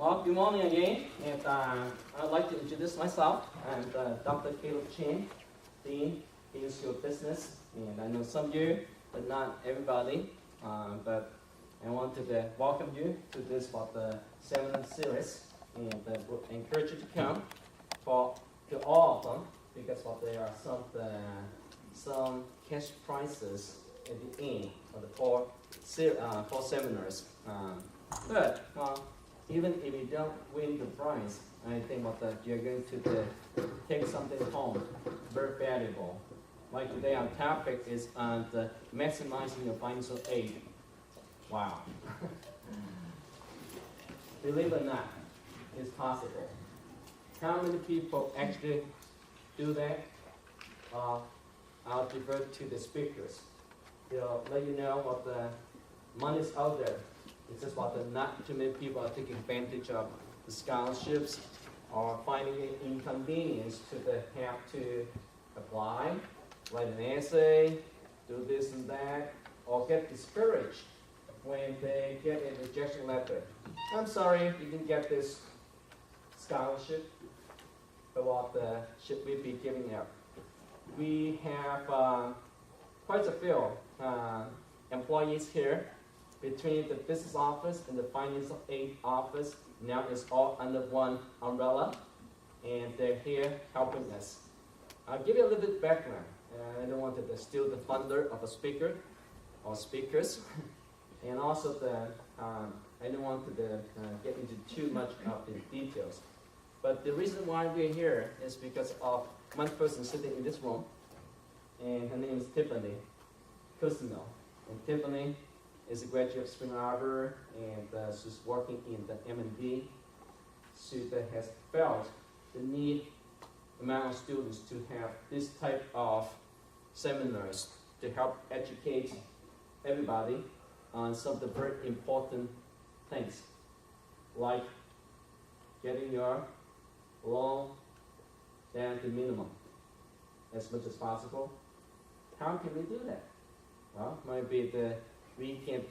Well, good morning again, and I'd like to introduce myself. I'm Dr. Caleb Chin, Dean, Dean's School of Business, and I know some of you, but not everybody. But I want to welcome you to this seminar series, and encourage you to come to all of them, because there are some cash prizes at the end of the four seminars. But even if you don't win the prize, I think you're going to take something home very valuable. Like today, our topic is on maximizing your financial aid. Wow. Believe it or not, it's possible. How many people actually do that? I'll defer to the speakers. They'll let you know what the money's out there. It's just not too many people are taking advantage of the scholarships or finding it inconvenience to have to apply, write an essay, do this and that, or get discouraged when they get a rejection letter. I'm sorry, you didn't get this scholarship, but what should we be giving up? We have quite a few employees here. Between the business office and the financial aid office, now it's all under one umbrella, and they're here helping us. I'll give you a little bit of background. I don't want to steal the thunder of a speaker or speakers, and also I don't want to get into too much of the details. But the reason why we're here is because of one person sitting in this room, and her name is Tiffany Cusino. And Tiffany is a graduate of Spring Arbor, and she's working in the M&D. She has felt the need among students to have this type of seminars to help educate everybody on some of the very important things, like getting your loan down to minimum as much as possible. How can we do that? Well, maybe we can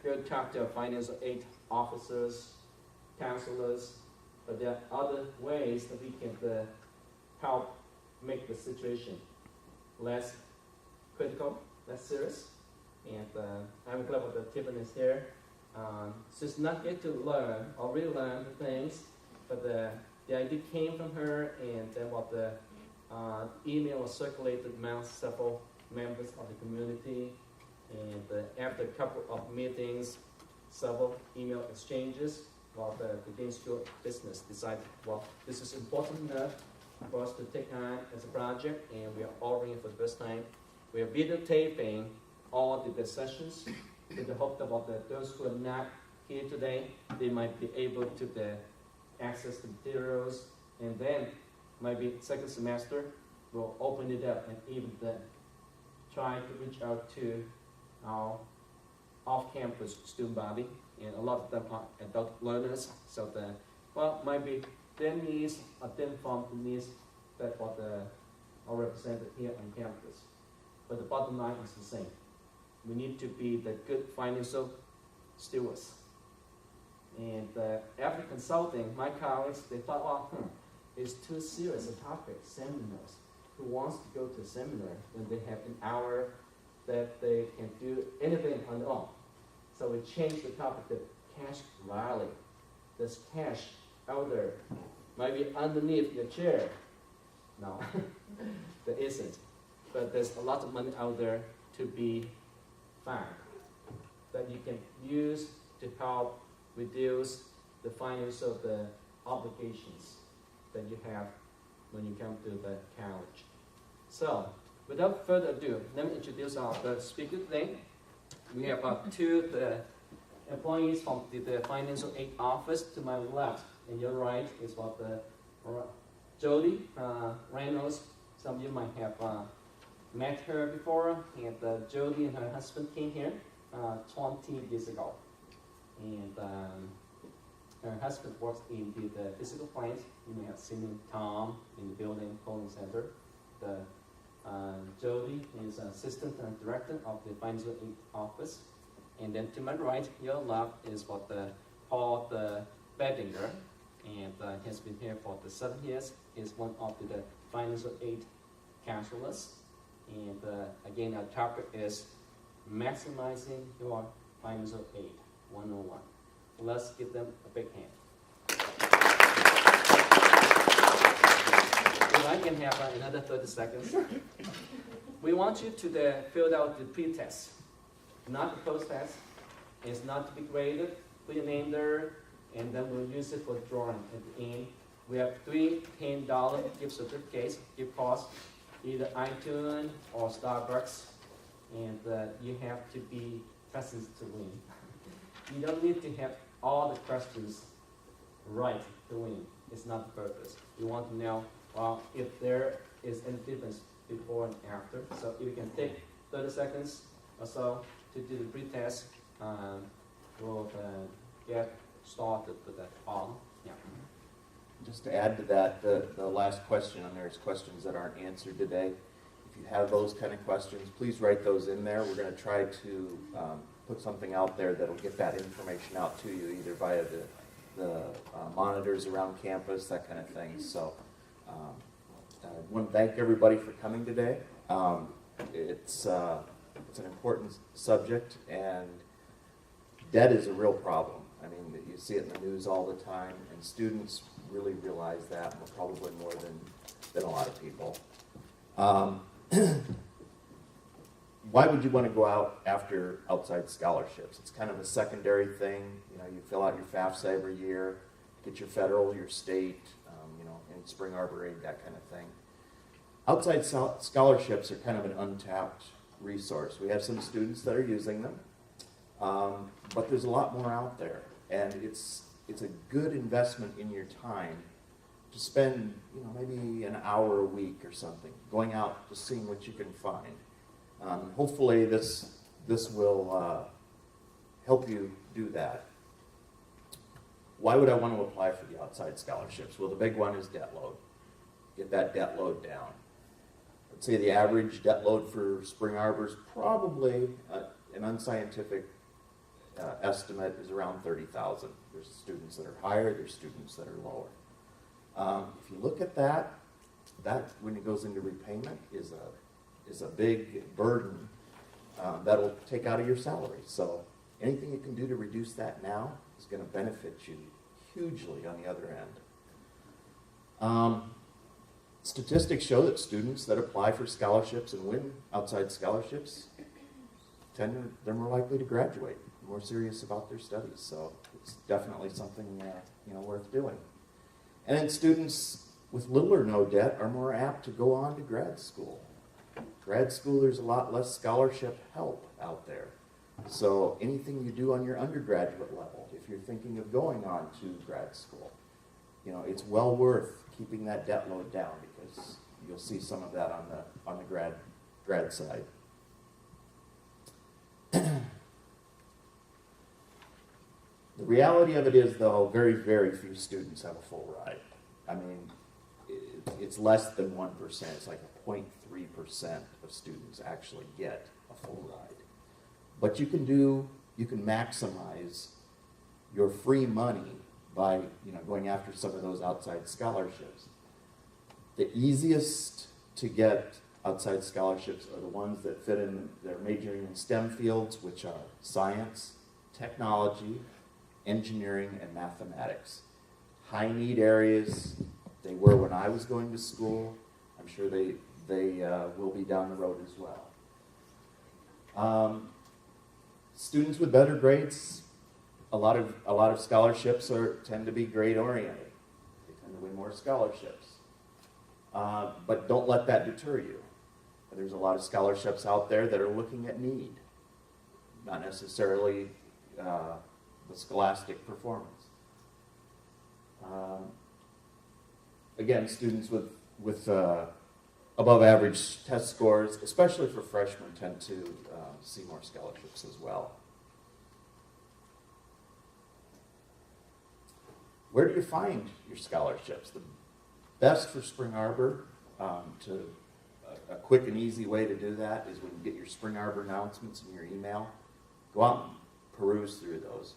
go talk to our financial aid officers, counselors, but there are other ways that we can help make the situation less critical, less serious. And I'm glad that Tiffany is here. She's not here to learn or relearn the things, but the idea came from her, and then the email was circulated among several members of the community. And after a couple of meetings, several email exchanges, the Dean's School of Business decided, this is important enough for us to take on as a project, and we are ordering it for the first time. We are videotaping all the sessions with the hope that those who are not here today, they might be able to access the materials, and then maybe second semester, we'll open it up and even try to reach out to our off-campus student body, and a lot of them are adult learners, so maybe their needs are different from the needs that are represented here on campus. But the bottom line is the same. We need to be the good financial stewards. And after consulting my colleagues, they thought, it's too serious a topic, seminars. Who wants to go to a seminar when they have an hour that they can do anything on their own? So we changed the topic to cash rally. There's cash out there, maybe underneath your chair. No, there isn't. But there's a lot of money out there to be found that you can use to help reduce the financial obligations that you have when you come to the college. So, without further ado, let me introduce our speaker today. We have two employees from the financial aid office. To my left and your right is Jody Reynolds. Some of you might have met her before. And Jody and her husband came here 20 years ago. And her husband works in the physical plant. You may have seen Tom in the building polling center. Jody is assistant director of the financial aid office. And then to my right, your left is Paul, the Bettenga, and has been here for the 7 years. Is one of the financial aid counselors. And again, our topic is maximizing your financial aid 101. Let's give them a big hand. If I can have another 30 seconds. We want you to fill out the pre-test, not the post-test. It's not to be graded. Put your name there, and then we'll use it for drawing at the end. We have 3 $10 gift certificates, gift cards, either iTunes or Starbucks, and you have to be present to win. You don't need to have all the questions right to win. It's not the purpose. We want to know if there is any difference before and after. So if you can take 30 seconds or so to do the pre-test, we'll get started with that on. Yeah. Just to add to that, the last question on there is questions that aren't answered today. If you have those kind of questions, please write those in there. We're going to try to put something out there that will get that information out to you, either via the monitors around campus, that kind of thing. So I want to thank everybody for coming today. It's an important subject, and debt is a real problem. I mean, you see it in the news all the time, and students really realize that, probably more than a lot of people. Why would you want to go out after outside scholarships? It's kind of a secondary thing. You know, you fill out your FAFSA every year, get your federal, your state, and Spring Arbor aid, that kind of thing. Outside scholarships are kind of an untapped resource. We have some students that are using them, but there's a lot more out there, and it's a good investment in your time to spend, maybe an hour a week or something, going out, just seeing what you can find. Hopefully this will help you do that. Why would I want to apply for the outside scholarships? Well, the big one is debt load. Get that debt load down. Let's say the average debt load for Spring Arbor is probably an unscientific estimate is around $30,000. There's students that are higher, there's students that are lower. If you look at that when it goes into repayment is a big burden that'll take out of your salary. So anything you can do to reduce that now is going to benefit you hugely on the other end. Statistics show that students that apply for scholarships and win outside scholarships they're more likely to graduate, more serious about their studies. So it's definitely something worth doing. And then students with little or no debt are more apt to go on to grad school. Grad school, there's a lot less scholarship help out there. So anything you do on your undergraduate level, if you're thinking of going on to grad school, it's well worth keeping that debt load down, because you'll see some of that on the grad side. The reality of it is, though, very, very few students have a full ride. I mean, it's less than 1%. It's like 0.3% of students actually get a full ride. But you can maximize your free money by going after some of those outside scholarships. The easiest to get outside scholarships are the ones that fit in, they're majoring in STEM fields, which are science, technology, engineering, and mathematics. High need areas. They were when I was going to school. I'm sure they will be down the road as well. Students with better grades, a lot of scholarships tend to be grade oriented. They tend to win more scholarships. But don't let that deter you. There's a lot of scholarships out there that are looking at need, not necessarily the scholastic performance. Again, students with above average test scores, especially for freshmen, tend to see more scholarships as well. Where do you find your scholarships? The best for Spring Arbor, a quick and easy way to do that is when you get your Spring Arbor announcements in your email, go out and peruse through those.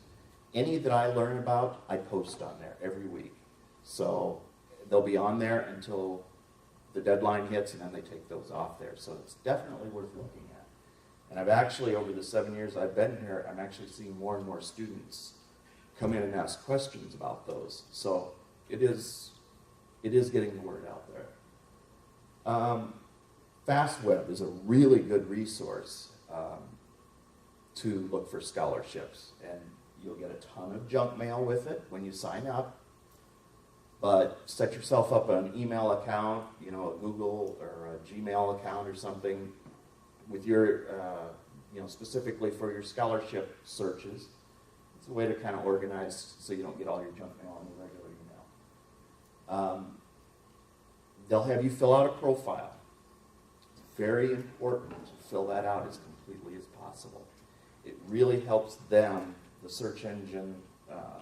any that I learn about, I post on there every week. So they'll be on there until the deadline hits, and then they take those off there. So it's definitely worth looking at. And I've actually, over the 7 years I've been here, I'm actually seeing more and more students come in and ask questions about those. So it is getting the word out there. FastWeb is a really good resource to look for scholarships, and you'll get a ton of junk mail with it when you sign up. But set yourself up an email account, a Google or a Gmail account or something with your, specifically for your scholarship searches. It's a way to kind of organize so you don't get all your junk mail on the regular email. They'll have you fill out a profile. It's very important to fill that out as completely as possible. It really helps them, the search engine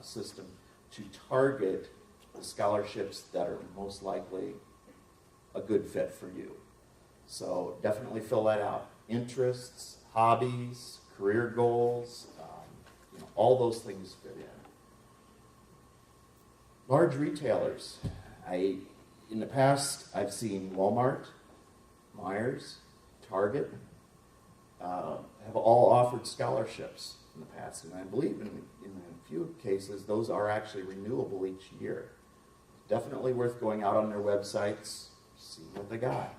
system, to target the scholarships that are most likely a good fit for you. So definitely fill that out. Interests, hobbies, career goals, all those things fit in. Large retailers. In the past, I've seen Walmart, Myers, Target, have all offered scholarships in the past. And I believe in a few cases, those are actually renewable each year. Definitely worth going out on their websites, see what they got.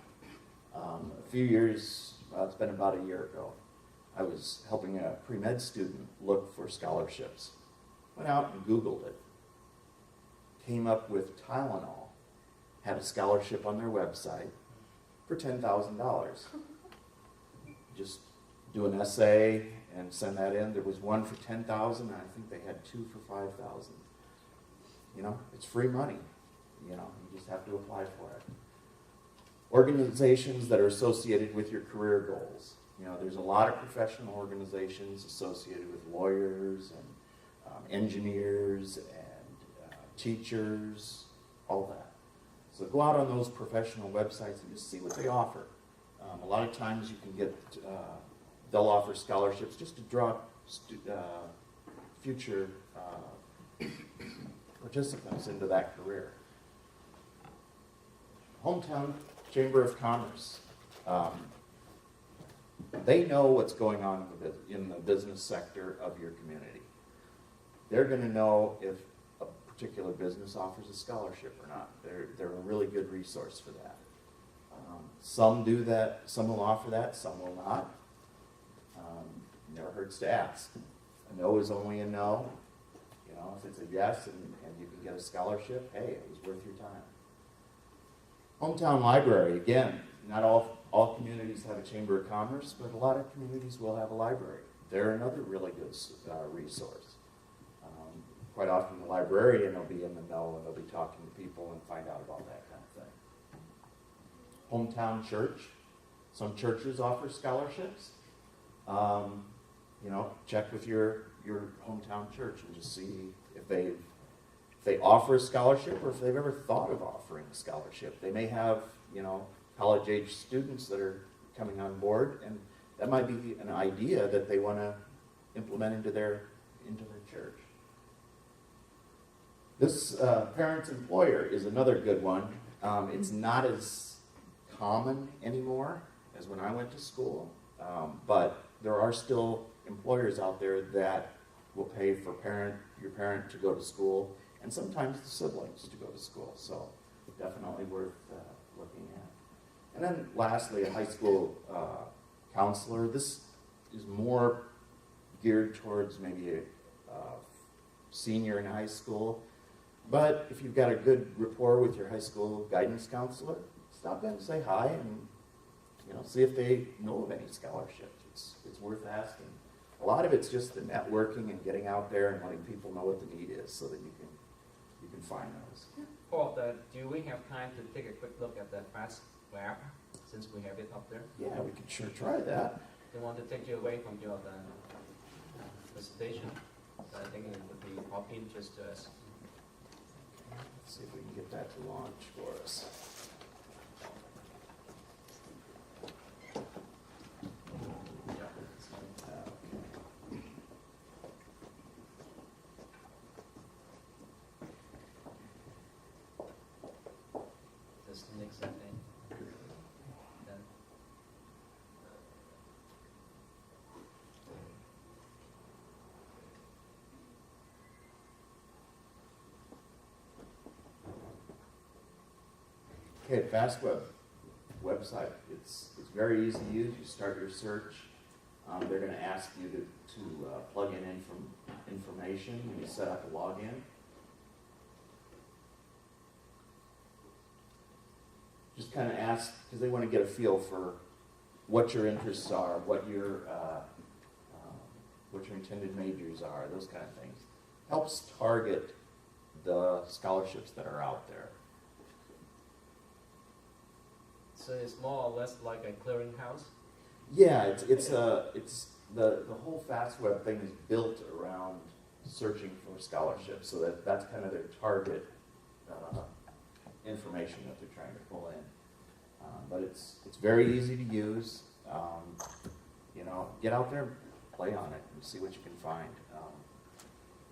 A few years, it's been about a year ago, I was helping a pre-med student look for scholarships. Went out and Googled it. Came up with Tylenol. Had a scholarship on their website for $10,000. Just do an essay and send that in. There was one for $10,000, and I think they had two for $5,000. It's free money. You just have to apply for it. Organizations that are associated with your career goals. There's a lot of professional organizations associated with lawyers and engineers and teachers, all that. So go out on those professional websites and just see what they offer. A lot of times you can get, they'll offer scholarships just to draw future participants into that career. Hometown Chamber of Commerce. They know what's going on in the business sector of your community. They're going to know if a particular business offers a scholarship or not. They're a really good resource for that. Some do that, some will offer that, some will not. Never hurts to ask. A no is only a no. If it's a yes and you can get a scholarship, hey, it was worth your time. Hometown library, again, not all communities have a chamber of commerce, but a lot of communities will have a library. They're another really good resource. Quite often the librarian will be in the know and they'll be talking to people and find out about that kind of thing. Hometown church. Some churches offer scholarships. Check with your hometown church and just see if they offer a scholarship or if they've ever thought of offering a scholarship. They may have, college-age students that are coming on board, and that might be an idea that they want to implement into their church. This parents employer is another good one. It's not as common anymore as when I went to school, but there are still employers out there that will pay for your parent to go to school, and sometimes the siblings to go to school. So definitely worth looking at. And then lastly, a high school counselor. This is more geared towards maybe a senior in high school. But if you've got a good rapport with your high school guidance counselor, stop in and say hi and see if they know of any scholarships. It's worth asking. A lot of it's just the networking and getting out there and letting people know what the need is so that you can find those. Paul, do we have time to take a quick look at that FastWeb since we have it up there? Yeah, we could sure try that. They want to take you away from your presentation. So I think it would be of interest to us. Let's see if we can get that to launch for us. Okay, FastWeb website. It's very easy to use. You start your search. They're going to ask you to plug in information when you set up a login. Just kind of ask, because they want to get a feel for what your interests are, what your intended majors are, those kind of things. Helps target the scholarships that are out there. So it's more or less like a clearinghouse? Yeah, it's the whole FastWeb thing is built around searching for scholarships, so that's kind of their target information that they're trying to pull in. But it's very easy to use. Get out there, play on it, and see what you can find.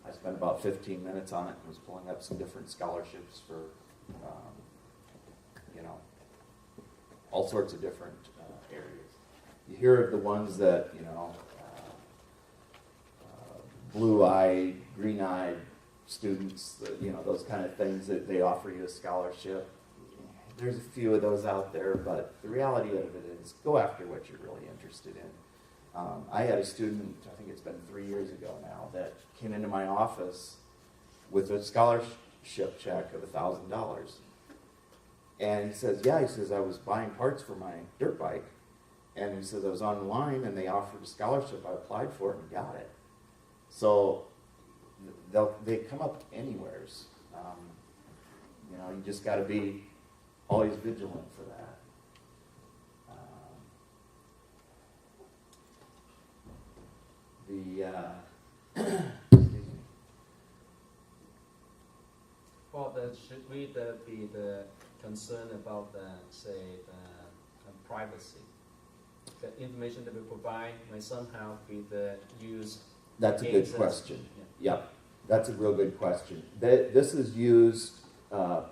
I spent about 15 minutes on it and was pulling up some different scholarships for, all sorts of different areas. You hear of the ones that, blue-eyed, green-eyed students, those kind of things that they offer you a scholarship. There's a few of those out there, but the reality of it is go after what you're really interested in. I had a student, I think it's been 3 years ago now, that came into my office with a scholarship check of $1,000. And he says, I was buying parts for my dirt bike. And he says, I was online and they offered a scholarship. I applied for it and got it. So they come up anywheres. You just got to be always vigilant for that. Well, should we be the concern about the privacy? The information that we provide may somehow be the used. That's a good question. Yeah, that's a real good question. This is used, to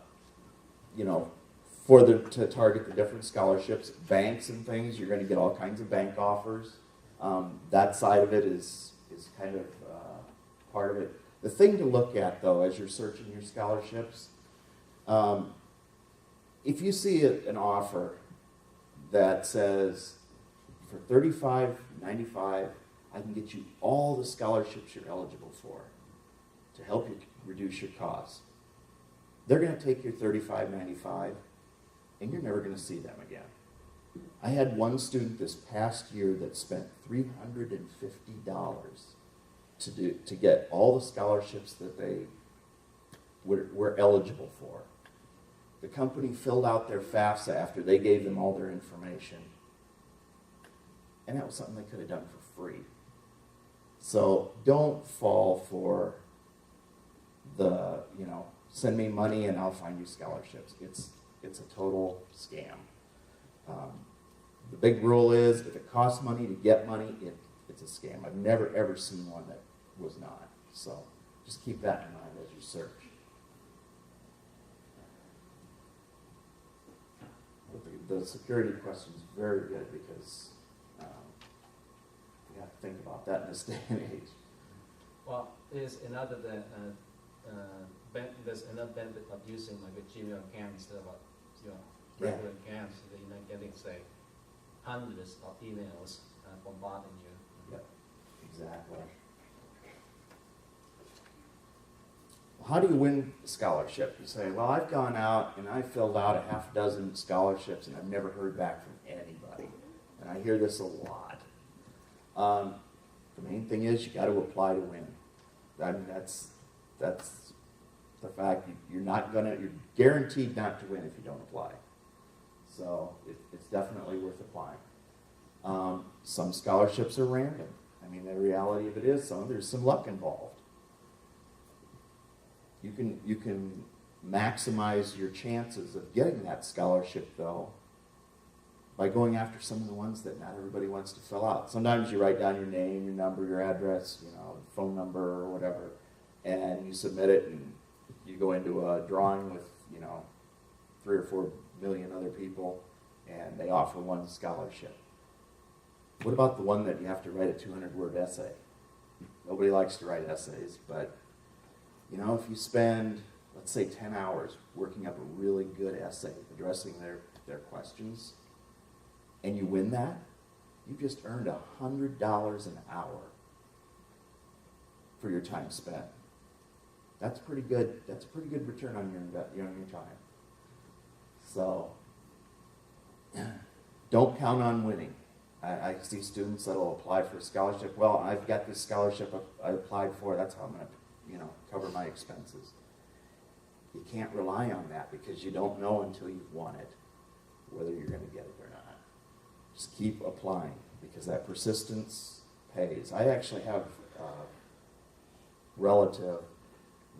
target the different scholarships, banks and things. You're going to get all kinds of bank offers. That side of it is kind of part of it. The thing to look at, though, as you're searching your scholarships, if you see an offer that says for $35.95, I can get you all the scholarships you're eligible for to help you reduce your costs, they're going to take your $35.95, and you're never going to see them again. I had one student this past year that spent $350 to get all the scholarships that they were eligible for. The company filled out their FAFSA after they gave them all their information, and that was something they could have done for free. So don't fall for the, send me money and I'll find you scholarships. It's a total scam. The big rule is if it costs money to get money, it's a scam. I've never ever seen one that was not. So just keep that in mind as you search. But the security question is very good because you have to think about that in this day and age. Well, there's another benefit of using like a Gmail account instead of your regular account, so that you're not getting, say, hundreds of emails bombarding you. Yep, exactly. How do you win a scholarship? You say, well, I've gone out and I filled out a half dozen scholarships and I've never heard back from anybody. And I hear this a lot. The main thing is you got to apply to win. I mean, that's the fact. You're guaranteed not to win if you don't apply. So it's definitely worth applying. Some scholarships are random. I mean, the reality of it is there's some luck involved. You can maximize your chances of getting that scholarship, though, by going after some of the ones that not everybody wants to fill out. Sometimes you write down your name, your number, your address, phone number or whatever, and you submit it, and you go into a drawing with 3 or 4 million other people, and they offer one scholarship. What about the one that you have to write a 200-word essay? Nobody likes to write essays, but if you spend, let's say 10 hours, working up a really good essay, addressing their questions, and you win that, you just earned $100 an hour for your time spent. That's pretty good. That's a pretty good return on your time. So don't count on winning. I see students that will apply for a scholarship. Well, I've got this scholarship I applied for. That's how I'm going to, cover my expenses. You can't rely on that because you don't know until you've won it whether you're going to get it or not. Just keep applying because that persistence pays. I actually have a relative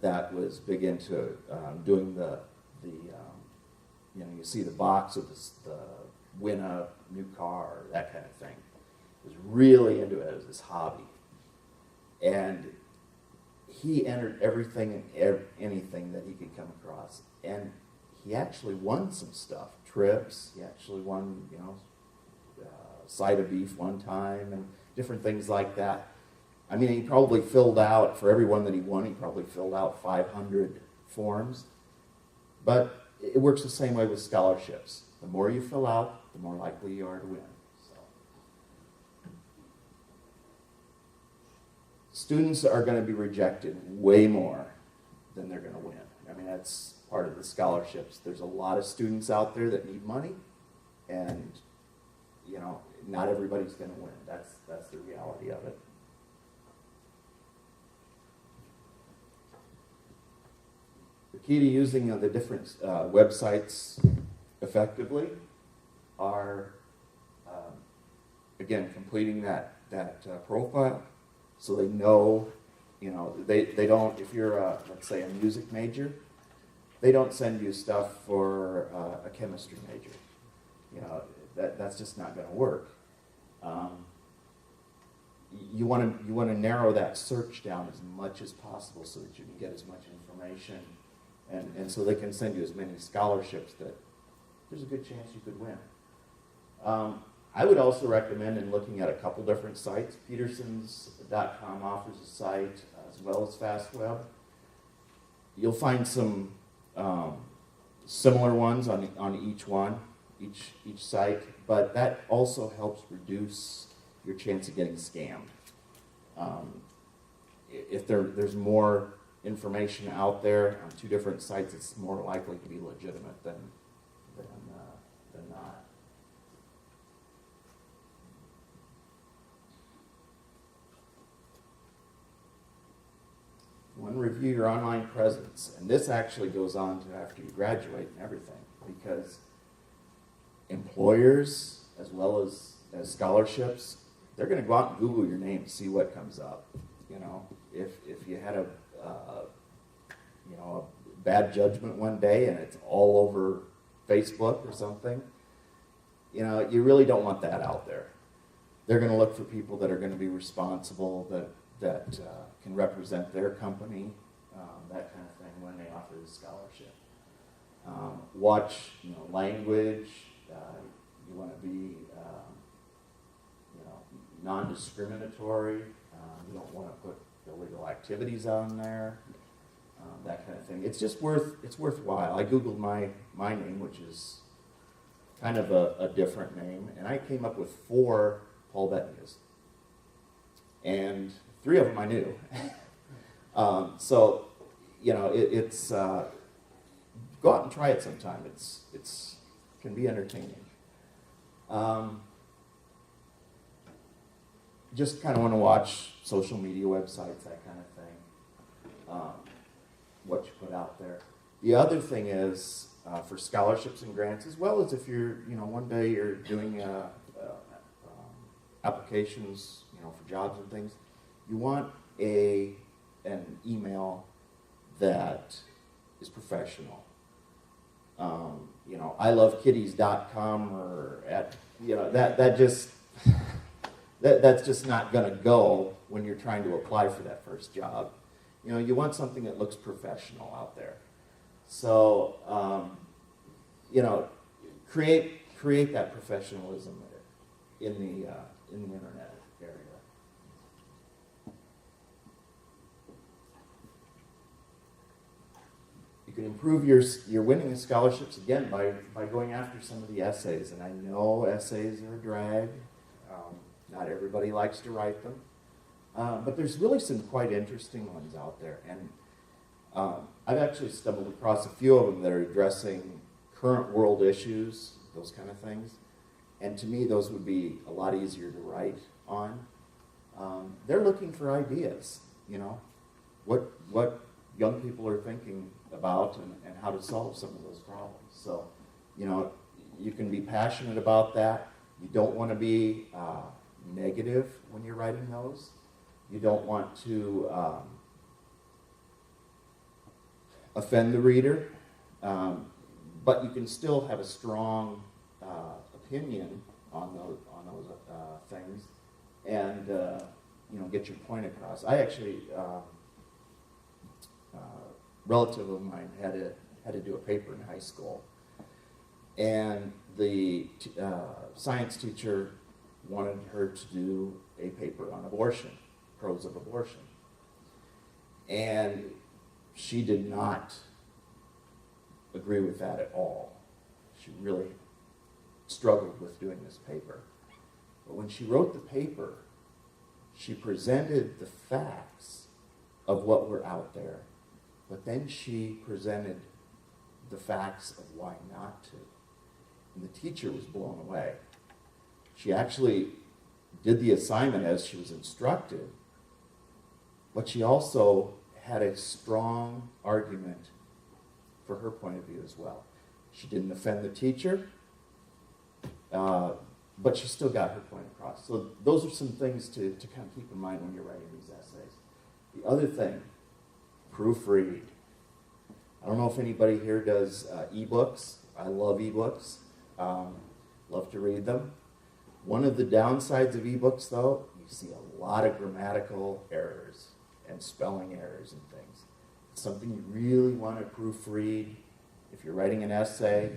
that was big into doing you see the box of the win a new car, that kind of thing. He was really into it as his hobby. And he entered everything and anything that he could come across. And he actually won some stuff, trips. He actually won, side of beef one time and different things like that. I mean, he probably filled out, for every one that he won, he probably filled out 500 forms. But it works the same way with scholarships. The more you fill out, the more likely you are to win. So. Students are going to be rejected way more than they're going to win. I mean, that's part of the scholarships. There's a lot of students out there that need money, and, not everybody's going to win. That's the reality of it. The key to using the different websites effectively are, again, completing that profile so they know, they don't, if you're, let's say, a music major, they don't send you stuff for a chemistry major. That's just not going to work. You want to narrow that search down as much as possible so that you can get as much information and so they can send you as many scholarships that there's a good chance you could win. I would also recommend in looking at a couple different sites. Petersons.com offers a site as well as FastWeb. You'll find some similar ones on each site, but that also helps reduce your chance of getting scammed. If there's more information out there on two different sites, it's more likely to be legitimate than not. You want to review your online presence, and this actually goes on to after you graduate and everything, because employers as well as scholarships, they're going to go out and Google your name to see what comes up. If you had a bad judgment one day and it's all over Facebook or something, you really don't want that out there. They're going to look for people that are going to be responsible, that can represent their company, that kind of thing when they offer the scholarship. Watch, language. You want to be, non-discriminatory. You don't want to put illegal activities on there. That kind of thing. It's just worthwhile. I Googled my name, which is kind of a different name, and I came up with 4 Paul Bettengas. And 3 of them I knew. So, it's go out and try it sometime. It's can be entertaining. Just kind of want to watch social media websites, that kind of thing. What you put out there. The other thing is for scholarships and grants, as well as if you're, one day you're doing applications, for jobs and things, you want an email that is professional. ilovekitties.com or that's just not going to go when you're trying to apply for that first job. You want something that looks professional out there. So, create that professionalism in the internet area. can improve your winning of scholarships, again, by going after some of the essays. And I know essays are a drag. Not everybody likes to write them. But there's really some quite interesting ones out there. And I've actually stumbled across a few of them that are addressing current world issues, those kind of things. And to me, those would be a lot easier to write on. They're looking for ideas, you know, what young people are thinking about and how to solve some of those problems. So, you know, you can be passionate about that. You don't want to be negative when you're writing those. You don't want to offend the reader, but you can still have a strong opinion on those things, and you know, get your point across. I actually, a relative of mine had to do a paper in high school, and the science teacher wanted her to do a paper on abortion, pros of abortion, and she did not agree with that at all. She really struggled with doing this paper. But when she wrote the paper, she presented the facts of what were out there, but then she presented the facts of why not to. And the teacher was blown away. She actually did the assignment as she was instructed, but she also had a strong argument for her point of view as well. She didn't offend the teacher, but she still got her point across. So those are some things to kind of keep in mind when you're writing these essays. The other thing, proofread. I don't know if anybody here does ebooks. I love ebooks. Love to read them. One of the downsides of ebooks, though, you see a lot of grammatical errors and spelling errors and things. It's something you really want to proofread. If you're writing an essay,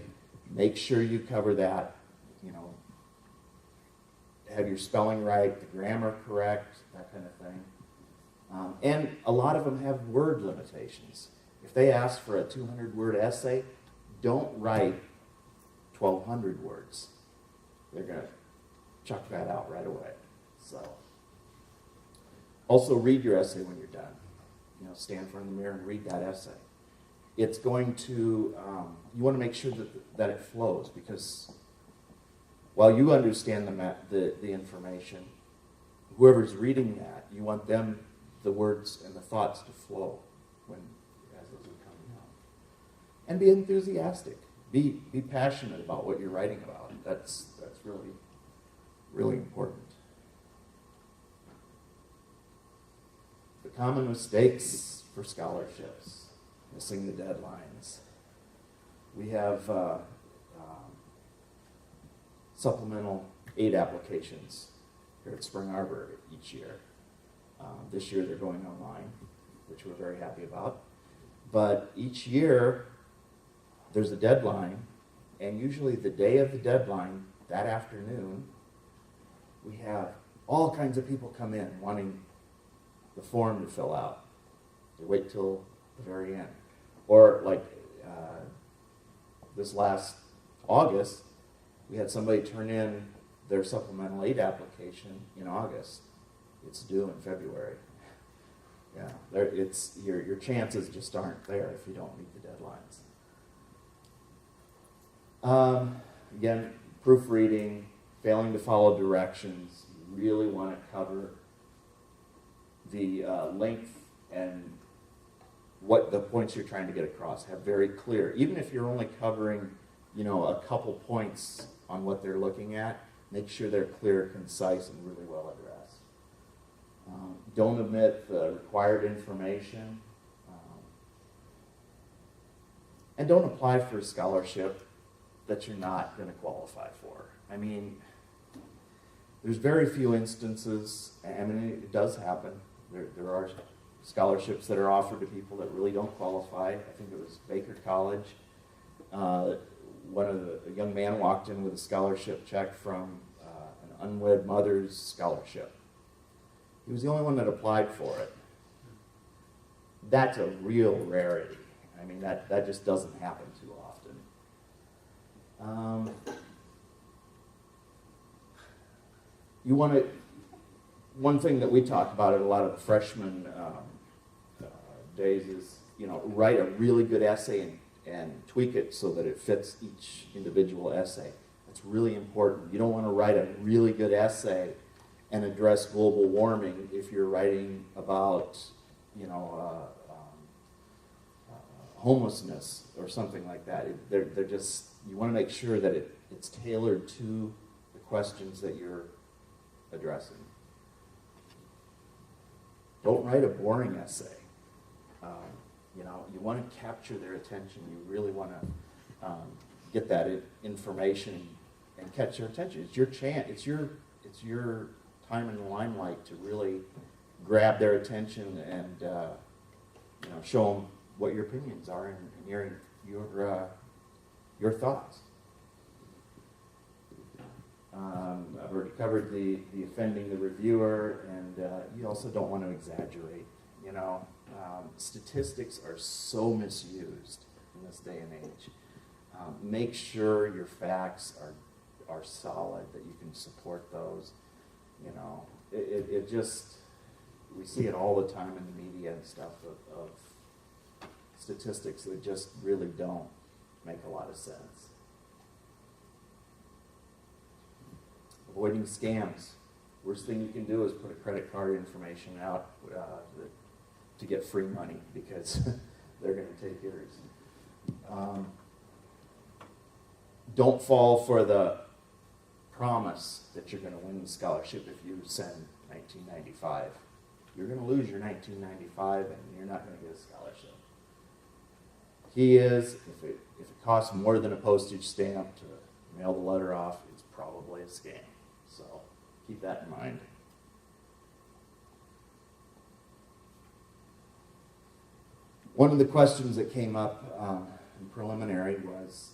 make sure you cover that. You know, have your spelling right, the grammar correct, that kind of thing. And a lot of them have word limitations. If they ask for a 200-word essay, don't write 1,200 words. They're going to chuck that out right away. So, also read your essay when you're done. You know, stand in front of the mirror and read that essay. It's going to, you want to make sure that it flows, because while you understand the information, whoever's reading that, you want them, the words and the thoughts to flow as those are coming out. And be enthusiastic. Be passionate about what you're writing about. That's really, really important. The common mistakes for scholarships: missing the deadlines. We have supplemental aid applications here at Spring Arbor each year. This year they're going online, which we're very happy about. But each year there's a deadline, and usually the day of the deadline, that afternoon, we have all kinds of people come in wanting the form to fill out. They wait till the very end. Or like this last August, we had somebody turn in their supplemental aid application in August. It's due in February. Yeah, it's your chances just aren't there if you don't meet the deadlines. Again, proofreading, failing to follow directions. You really want to cover the length and what the points you're trying to get across. Have very clear. Even if you're only covering, you know, a couple points on what they're looking at, make sure they're clear, concise, and really well addressed. Don't omit the required information. And don't apply for a scholarship that you're not going to qualify for. I mean, there's very few instances, I mean, it does happen. There are scholarships that are offered to people that really don't qualify. I think it was Baker College. A young man walked in with a scholarship check from an unwed mother's scholarship. He was the only one that applied for it. That's a real rarity. I mean, that just doesn't happen too often. You want to, one thing that we talk about at a lot of the freshman days is, you know, write a really good essay and tweak it so that it fits each individual essay. That's really important. You don't want to write a really good essay and address global warming if you're writing about, you know, homelessness or something like that. They're just, you want to make sure that it's tailored to the questions that you're addressing. Don't write a boring essay. You know, you want to capture their attention. You really want to get that information and catch their attention. It's your chance. It's your time in the limelight to really grab their attention and you know, show them what your opinions are and your thoughts. I've already covered the offending the reviewer, and you also don't want to exaggerate. You know, statistics are so misused in this day and age. Make sure your facts are solid, that you can support those. You know, it just, we see it all the time in the media and stuff of statistics that just really don't make a lot of sense. Avoiding scams. Worst thing you can do is put a credit card information out to get free money, because they're going to take yours. Don't fall for the promise that you're going to win the scholarship if you send $19.95. You're going to lose your $19.95 and you're not going to get a scholarship. Key is, if it costs more than a postage stamp to mail the letter off, it's probably a scam. So keep that in mind. One of the questions that came up in preliminary was,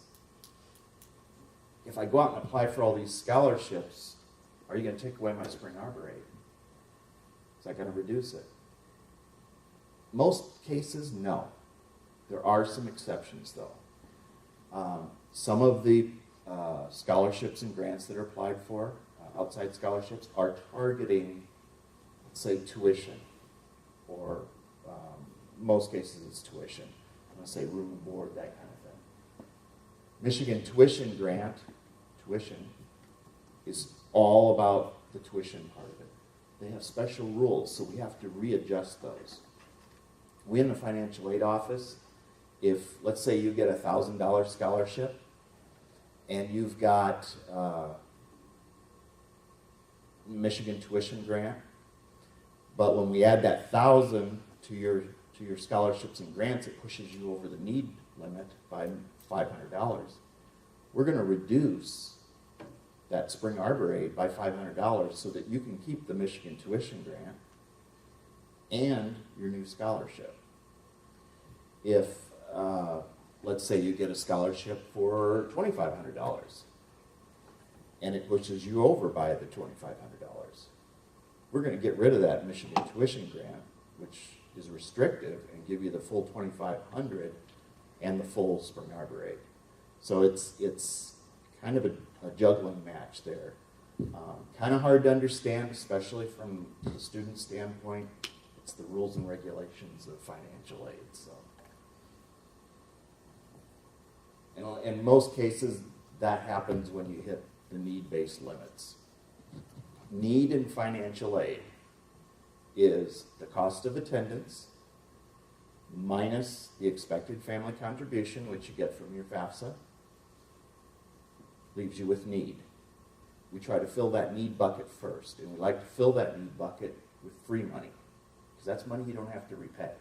if I go out and apply for all these scholarships, are you going to take away my spring arbor rate? Is that going to reduce it? Most cases, no. There are some exceptions, though. Some of the scholarships and grants that are applied for, outside scholarships, are targeting, let's say, tuition, or most cases it's tuition. I'm going to say room and board, that kind of thing. Michigan tuition grant, tuition, is all about the tuition part of it. They have special rules, so we have to readjust those. We in the financial aid office, if, let's say, you get a $1,000 scholarship, and you've got Michigan tuition grant, but when we add that $1,000 to your scholarships and grants, it pushes you over the need limit by $500. We're going to reduce that spring arbor rate by $500 so that you can keep the Michigan tuition grant and your new scholarship. If, let's say you get a scholarship for $2,500 and it pushes you over by the $2,500, we're going to get rid of that Michigan tuition grant, which is restrictive, and give you the full $2,500 and the full spring arbor rate. So it's kind of a juggling match there. Kind of hard to understand, especially from the student standpoint. It's the rules and regulations of financial aid. So, in most cases, that happens when you hit the need-based limits. Need in financial aid is the cost of attendance minus the expected family contribution, which you get from your FAFSA, leaves you with need. We try to fill that need bucket first, and we like to fill that need bucket with free money, because that's money you don't have to repay.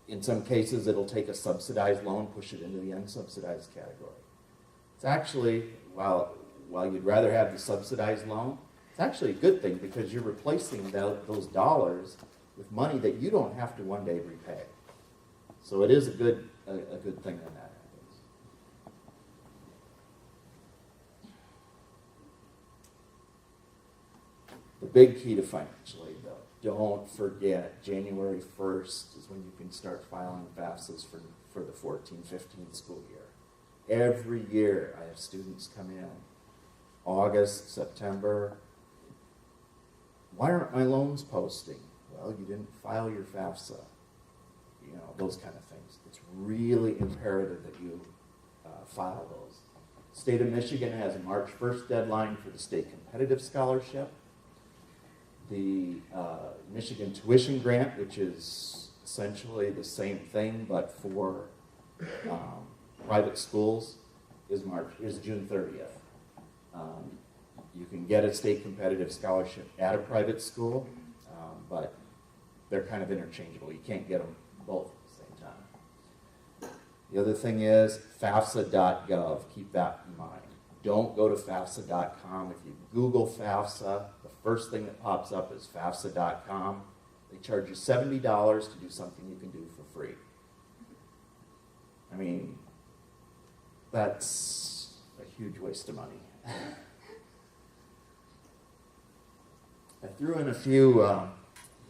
In some cases, it'll take a subsidized loan, push it into the unsubsidized category. It's actually, while you'd rather have the subsidized loan, it's actually a good thing, because you're replacing those dollars with money that you don't have to one day repay. So it is a good thing when that happens. The big key to financial aid, though, don't forget, January 1st is when you can start filing FAFSAs for the 14-15 school year. Every year I have students come in, August, September. Why aren't my loans posting? Well, you didn't file your FAFSA. You know, those kind of things. It's really imperative that you file those. State of Michigan has a March 1st deadline for the state competitive scholarship. The Michigan tuition grant, which is essentially the same thing but for private schools, is June 30th. You can get a state competitive scholarship at a private school, but they're kind of interchangeable. You can't get them both at the same time. The other thing is FAFSA.gov. Keep that in mind. Don't go to FAFSA.com. If you Google FAFSA, the first thing that pops up is FAFSA.com. They charge you $70 to do something you can do for free. I mean, that's a huge waste of money. I threw in a few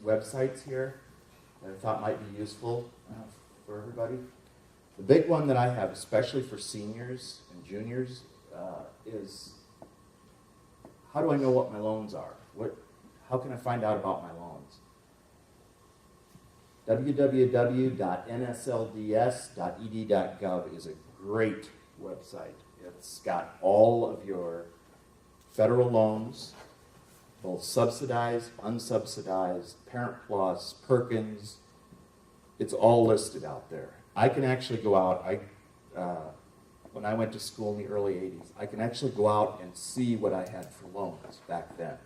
websites here that I thought might be useful for everybody. The big one that I have, especially for seniors and juniors, is how do I know what my loans are? How can I find out about my loans? www.nslds.ed.gov is a great website. It's got all of your federal loans, both subsidized, unsubsidized, Parent Plus, Perkins. It's all listed out there. I can actually go out, when I went to school in the early 80s, I can actually go out and see what I had for loans back then.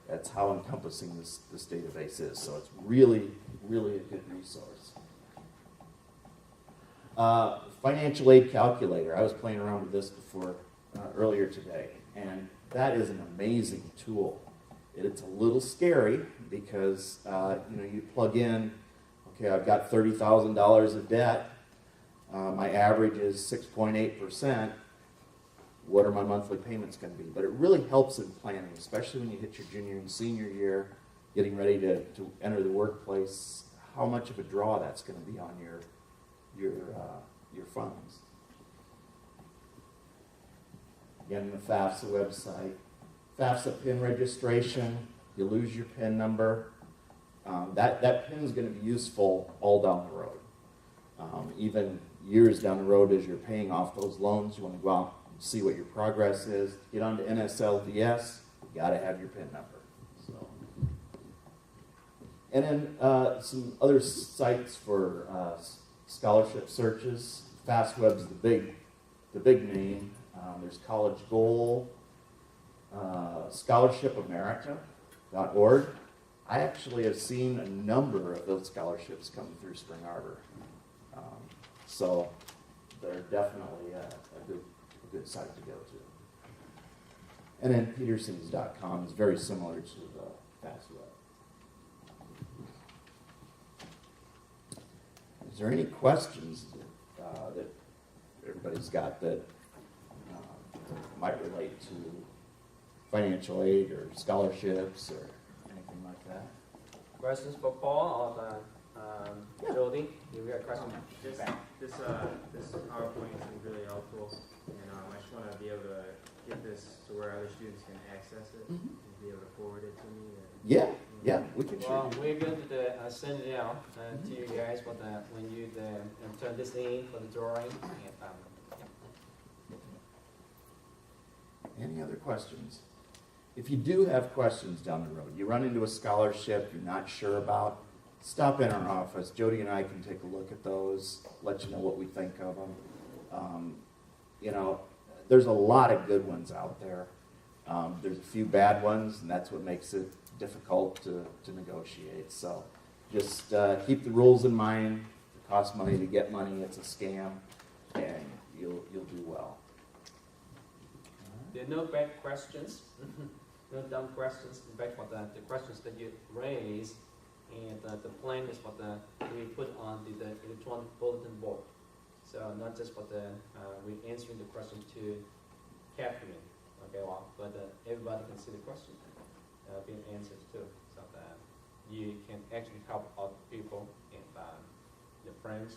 That's how encompassing this database is. So it's really, really a good resource. Financial aid calculator. I was playing around with this earlier today, and that is an amazing tool. It's a little scary because you plug in, okay, I've got $30,000 of debt. My average is 6.8%. What are my monthly payments going to be? But it really helps in planning, especially when you hit your junior and senior year, getting ready to enter the workplace, how much of a draw that's going to be on your funds. Again, the FAFSA website. FAFSA PIN registration, you lose your PIN number. That PIN is going to be useful all down the road. Even years down the road as you're paying off those loans, you want to go out and see what your progress is. Get onto NSLDS, you got to have your PIN number. So. And then some other sites for scholarship searches. FastWeb's the big name. There's College Goal, scholarshipamerica.org. I actually have seen a number of those scholarships come through Spring Arbor. So they're definitely a good site to go to. And then petersons.com is very similar to the FastWeb. Is there any questions that everybody's got that might relate to financial aid or scholarships or anything like that? Questions for Paul or Jody? You got a question? This PowerPoint is really helpful, and I just want to be able to get this to where other students can access it and be able to forward it to me. Yeah, we can share. Well, we're going to send it out to you guys when you turn this in for the drawing. Any other questions? If you do have questions down the road, you run into a scholarship you're not sure about, stop in our office. Jody and I can take a look at those, let you know what we think of them. There's a lot of good ones out there. There's a few bad ones, and that's what makes it difficult to negotiate. So just keep the rules in mind. It costs money to get money. It's a scam, and you'll do well. There are no bad questions, no dumb questions. In fact, the questions that you raise and the plan is we put on the electronic bulletin board. So not just we're answering the question to Catherine, okay, but everybody can see the question being answered too. So you can actually help other people and your friends,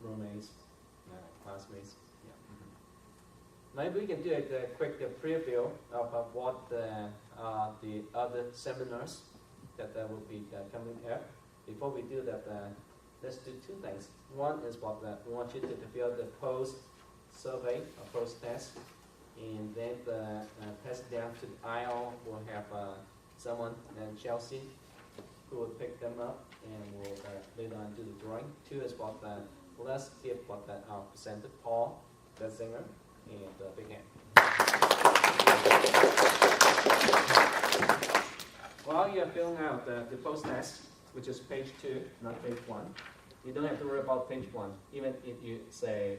roommates, classmates. Yeah. Maybe we can do a quick preview of what the other seminars that will be coming up. Before we do that, let's do two things. One is what we want you to fill the post survey or post test, and then pass it down to the aisle. We'll have someone named Chelsea who will pick them up and will later on do the drawing. Two is what let's give what our presenter Paul, the singer, and big hand. While you're filling out the post test, which is page 2, not page 1, you don't have to worry about page 1. Even if you say,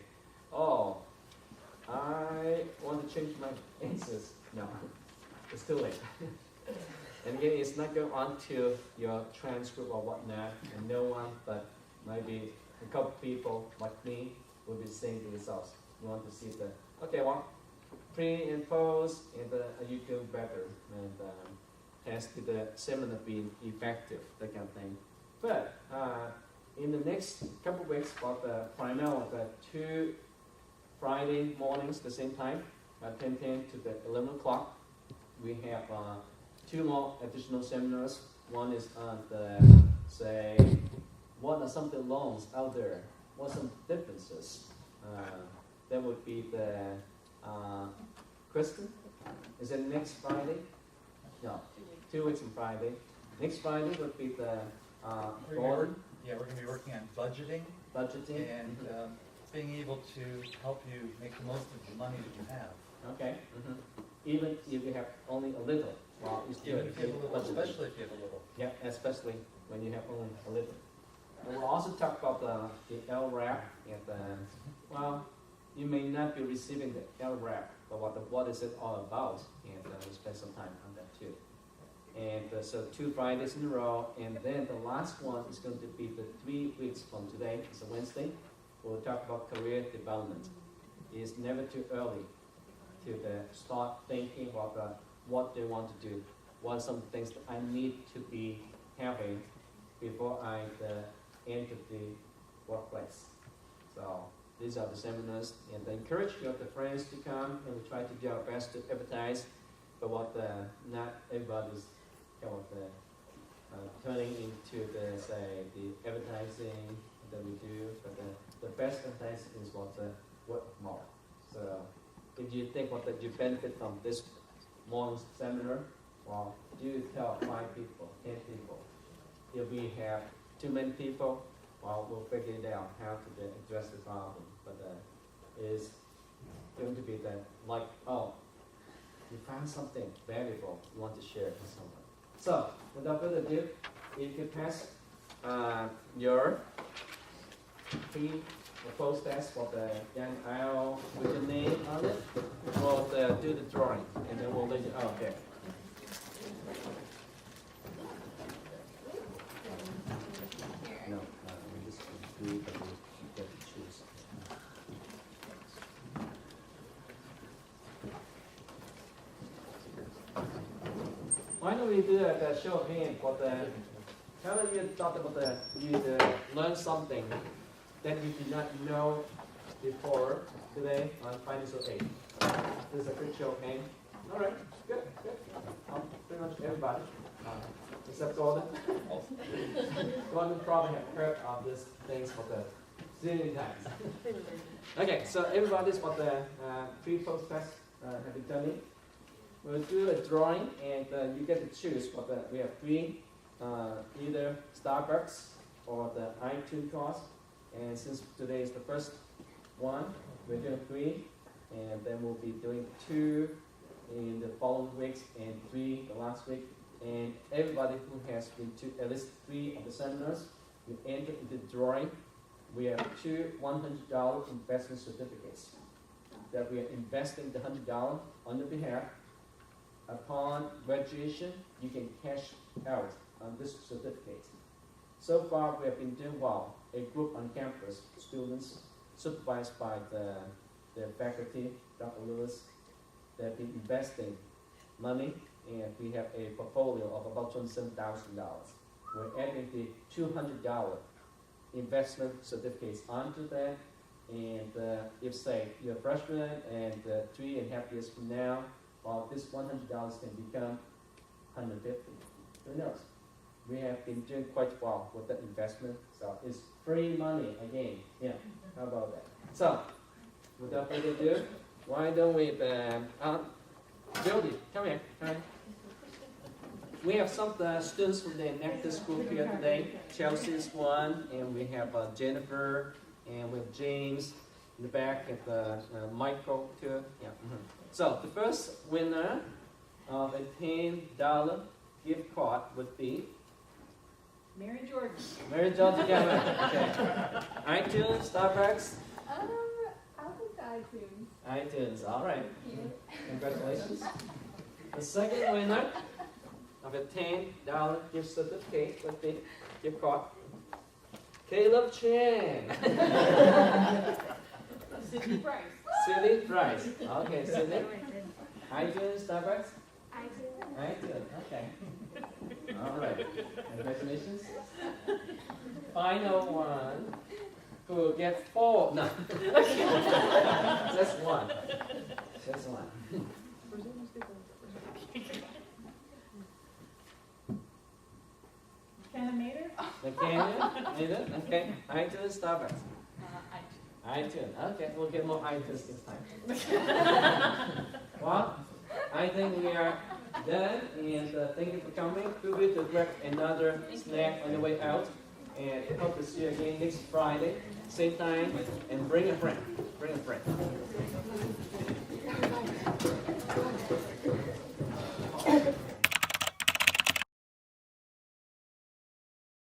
oh, I want to change my answers. No, it's too late. And again, it's not going on to your transcript or whatnot, and no one but maybe a couple people like me will be seeing the results. You want to see okay, well, pre and post, and you do better, and as to the seminar being effective, that kind of thing. But in the next couple of weeks, primarily 2 Friday mornings, the same time, 10:10 to the 11 o'clock, we have 2 more additional seminars. One is on what are some of the loans out there? What are some differences? That would be the Kristen. Is it next Friday? No, 2 weeks from Friday. Next Friday would be the Gordon. Yeah, we're going to be working on budgeting and being able to help you make the most of the money that you have. Okay. Even if you have only a little, well, you still Even if you have a little, especially if you have a little. Yeah, especially when you have only a little. And we'll also talk about the LRAP, and well, you may not be receiving the LRAP, but what is it all about? And we'll spend some time on that too. And so 2 Fridays in a row, and then the last one is going to be the 3 weeks from today. It's a Wednesday. We'll talk about career development. It's never too early to start thinking about what they want to do. What are some things that I need to be having before I enter the workplace? So these are the seminars, and I encourage your friends to come, and we try to do our best to advertise. But not everybody's turning into the advertising that we do. But the best advertising is word of mouth. So if you think that you benefit from this morning's seminar, well, do tell 5 people, 10 people. If we have too many people, well, we'll figure it out how to address the problem. But it's going to be you found something valuable you want to share with someone. So, without further ado, if you pass your post test for the young aisle with your name on it, we'll do the drawing, and then we'll let you out there. No, we just do, but we get to choose. Why don't we do a show of hands for how many of you thought about you learn something that you did not know before today on financial aid? This is a quick show of hands. All right, good. Pretty much everybody, except Gordon. Gordon probably have heard of these things for the zillion times. Okay, so everybody's for the pre-post test have been done. We'll do a drawing, and you get to choose. We have 3, either Starbucks or the iTunes cost. And since today is the first one, we're doing 3, and then we'll be doing 2 in the following weeks, and 3 the last week. And everybody who has been to at least 3 of the seminars, you enter into the drawing. We have 2 $100 investment certificates that we are investing the $100 on your behalf. Upon graduation, you can cash out on this certificate. So far, we have been doing well. A group on campus, students supervised by the faculty, Dr. Lewis, they have been investing money, and we have a portfolio of about $27,000. We're adding the $200 investment certificates onto that, and if say you're a freshman and 3.5 years from now, well, this $100 can become $150. Who knows? We have been doing quite well with that investment, so it's free money again. Yeah, how about that? So, without further ado, why don't we, Jody, come here. We have some students from the next school here today. Chelsea's one, and we have Jennifer, and we have James in the back at the Michael too. Yeah. So the first winner of a $10 gift card would be Mary Jordan. Mary Jordan. Okay. iTunes, Starbucks. I'll take iTunes. iTunes. All right. Thank you. Congratulations. The second winner of a $10 gift certificate would be gift card. Caleb Chen. Sydney Price. Sydney Price. Okay, Sydney. iTunes, Starbucks. iTunes. Okay. All right. Congratulations. Final one. Who will get 4? No. Just one. Just one. Canimator. The Canyon, okay. iTunes, Starbucks. iTunes. Okay, we'll get more iTunes this time. Well, I think we are done, and thank you for coming. Feel free to grab another snack on the way out, and hope to see you again next Friday, same time, and bring a friend. Bring a friend.